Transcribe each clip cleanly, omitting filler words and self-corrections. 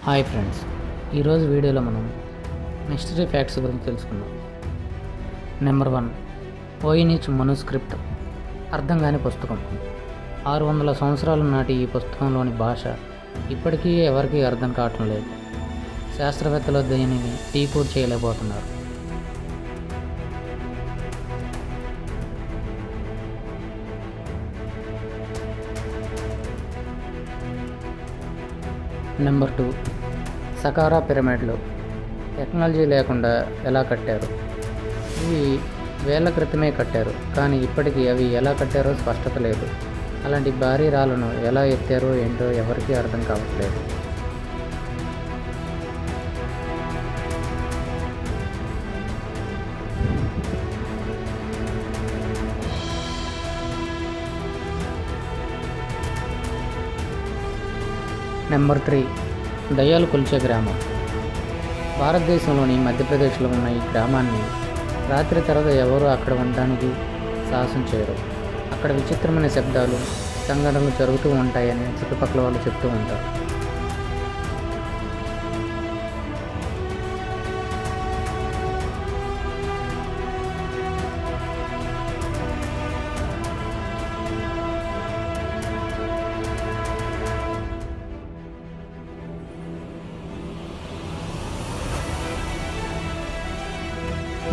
Hi friends, ఈరోజు వీడియోలో మనం మిస్టరీ ఫ్యాక్ట్స్ గురించి తెలుసుకుందాం. నెంబర్ 1, ఓయినిచ్ మనుస్క్రిప్ట్ అర్థం కాని పుస్తకం. 600 సంవత్సరాల నాటి ఈ పుస్తకంలోని భాష ఇప్పటికీ ఎవరికీ అర్థం కావటం లేదు. శాస్త్రవేత్తలు దీనిని డీకోడ్ చేయలేకపోతున్నారు. నెంబర్ 2, సకారా పిరమిడ్లు టెక్నాలజీ లేకుండా ఎలా కట్టారు? ఇవి వేల క్రితమే కట్టారు, కానీ ఇప్పటికీ అవి ఎలా కట్టారో స్పష్టత లేదు. అలాంటి భారీ రాళ్ళను ఎలా ఎత్తారో ఏంటో ఎవరికీ అర్థం కావట్లేదు. నెంబర్ 3, దయ్యాలు కొలిచే గ్రామం. భారతదేశంలోని మధ్యప్రదేశ్లో ఉన్న ఈ గ్రామాన్ని రాత్రి తర్వాత ఎవరూ అక్కడ ఉండడానికి సాహసం చేయరు. అక్కడ విచిత్రమైన శబ్దాలు, సంఘటనలు జరుగుతూ ఉంటాయని చుట్టుపక్కల వాళ్ళు చెప్తూ ఉంటారు.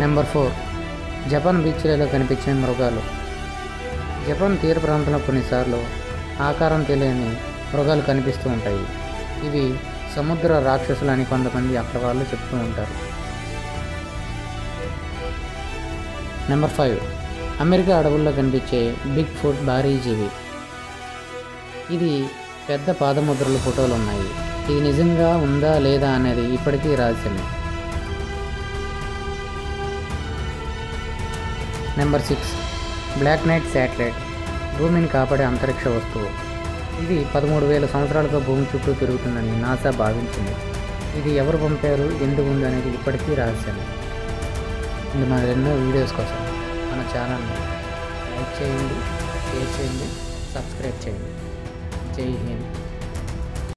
నెంబర్ 4, జపాన్ బీచ్లలో కనిపించే మృగాలు. జపాన్ తీర ప్రాంతంలో కొన్నిసార్లు ఆకారం తెలియని మృగాలు కనిపిస్తూ ఉంటాయి. ఇవి సముద్ర రాక్షసులు అని కొంతమంది అక్కడ వాళ్ళు చెప్తూ ఉంటారు. నెంబర్ 5, అమెరికా అడవుల్లో కనిపించే బిగ్ ఫుట్ భారీ జీవి. ఇది పెద్ద పాదముద్రల ఫోటోలు ఉన్నాయి. ఇది నిజంగా ఉందా లేదా అనేది ఇప్పటికీ రహస్యమే. నెంబర్ 6, బ్లాక్ నైట్ శాటిలైట్ భూమిని కాపాడే అంతరిక్ష వస్తువు. ఇది 13,000 సంవత్సరాలుగా భూమి చుట్టూ తిరుగుతుందని నాసా భావించింది. ఇది ఎవరు పంపారు, ఎందుకు ఉంది అనేది ఇప్పటికీ రహస్యమే. ఇది మన ఎన్నో వీడియోస్ కోసం మన ఛానల్ని లైక్ చేయండి, షేర్ చేయండి, సబ్స్క్రైబ్ చేయండి. జై హింద్.